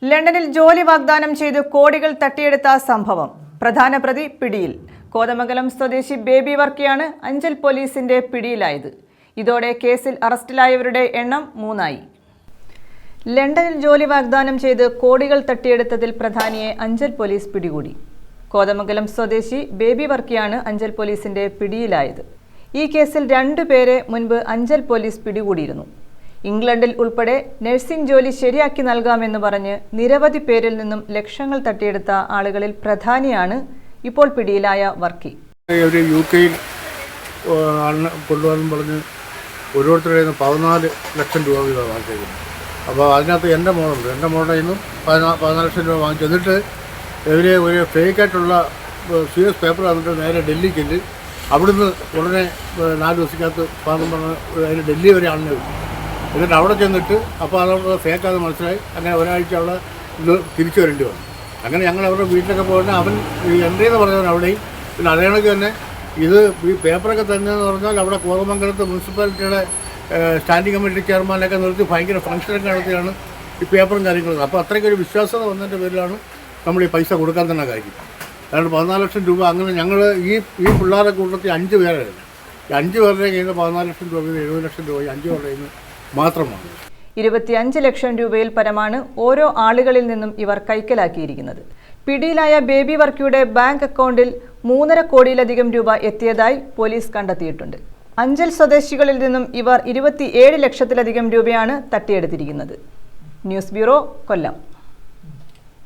ലണ്ടനിൽ ജോലി വാഗ്ദാനം ചെയ്ത് കോടികൾ തട്ടിയെടുത്ത സംഭവം. പ്രധാന പ്രതി പിടിയിൽ. കോതമംഗലം സ്വദേശി ബേബി വർക്കിയാണ് അഞ്ചൽ പോലീസിന്റെ പിടിയിലായത്. ഇതോടെ കേസിൽ അറസ്റ്റിലായവരുടെ എണ്ണം 3 ലണ്ടനിൽ ജോലി വാഗ്ദാനം ചെയ്ത് കോടികൾ തട്ടിയെടുത്തതിൽ പ്രധാനിയെ അഞ്ചൽ പോലീസ് പിടികൂടി. കോതമംഗലം സ്വദേശി ബേബി വർക്കിയാണ് അഞ്ചൽ പോലീസിന്റെ പിടിയിലായത്. ഈ കേസിൽ 2 പേരെ മുൻപ് അഞ്ചൽ പോലീസ് പിടികൂടിയിരുന്നു. ഇംഗ്ലണ്ടിൽ ഉൾപ്പെടെ നഴ്സിംഗ് ജോലി ശരിയാക്കി നൽകാമെന്ന് പറഞ്ഞ് നിരവധി പേരിൽ നിന്നും ലക്ഷങ്ങൾ തട്ടിയെടുത്ത ആളുകളിൽ പ്രധാനിയാണ് ഇപ്പോൾ പിടിയിലായ വർക്കി. UK-യിൽ കൊണ്ടുവന്ന് പറഞ്ഞ് ഓരോരുത്തരുടെ 14 ലക്ഷം രൂപ വീതം വാങ്ങിച്ചേക്കുന്നു. അപ്പോൾ അതിനകത്ത് എൻ്റെ മോളുണ്ട്. എൻ്റെ മോളുടെ നിന്നും 14 ലക്ഷം രൂപ വാങ്ങിച്ചു. എന്നിട്ട് ഇവർ ഒരു ഫേക്കായിട്ടുള്ള CS പേപ്പർ തന്നിട്ട് നേരെ ഡൽഹിക്ക് ചെല്ല്. അവിടുന്ന് ഉടനെ 4 ദിവസത്തിനകത്ത് പറഞ്ഞ് അതിന് ഡൽഹി വരെ ആണെന്ന്. എന്നിട്ട് അവിടെ ചെന്നിട്ട് അപ്പോൾ അതവിടെ ഫേക്കാതെ മനസ്സിലായി. അങ്ങനെ ഒരാഴ്ച അവിടെ ഇത് തിരിച്ചു വരേണ്ടി വന്നു. അങ്ങനെ ഞങ്ങൾ അവരുടെ വീട്ടിലൊക്കെ പോയിട്ട് അവൻ ഈ എൻട്രി എന്ന് പറഞ്ഞവൻ അവിടെയും. പിന്നെ അതേ കണക്ക് തന്നെ ഇത് ഈ പേപ്പറൊക്കെ തന്നെയെന്ന് പറഞ്ഞാൽ അവിടെ കോതമംഗലത്ത് മുനിസിപ്പാലിറ്റിയുടെ സ്റ്റാൻഡിംഗ് കമ്മിറ്റി ചെയർമാനൊക്കെ നിർത്തി ഭയങ്കര ഫംഗ്ഷനൊക്കെ നടത്തിയാണ് ഈ പേപ്പറും കാര്യങ്ങളും. അപ്പോൾ അത്രയ്ക്കൊരു വിശ്വാസത വന്നതിൻ്റെ പേരിലാണ് നമ്മൾ ഈ പൈസ കൊടുക്കാൻ തന്നെ കാര്യം. കാരണം 14 ലക്ഷം രൂപ അങ്ങനെ ഞങ്ങൾ ഈ പിള്ളേരെ കൂട്ടത്തിൽ 5 പേരായിരുന്നു. ഈ 5 പേരുടെ കയ്യിൽ നിന്ന് 14 ലക്ഷം രൂപ 70 ലക്ഷം രൂപ 5 പേരുടെ കയ്യിൽ നിന്ന് മാത്രമാണ്. 25 ലക്ഷം രൂപയിൽ പരമാണ് ഓരോ ആളുകളിൽ നിന്നും ഇവർ കൈക്കലാക്കിയിരിക്കുന്നത്. പിടിയിലായ ബേബി വർക്കിയുടെ ബാങ്ക് അക്കൗണ്ടിൽ 3.5 കോടിയിലധികം രൂപ എത്തിയതായി പോലീസ് കണ്ടെത്തിയിട്ടുണ്ട്. അഞ്ചൽ സ്വദേശികളിൽ നിന്നും ഇവർ 27 ലക്ഷത്തിലധികം രൂപയാണ് തട്ടിയെടുത്തിരിക്കുന്നത്. ന്യൂസ് ബ്യൂറോ, കൊല്ലം.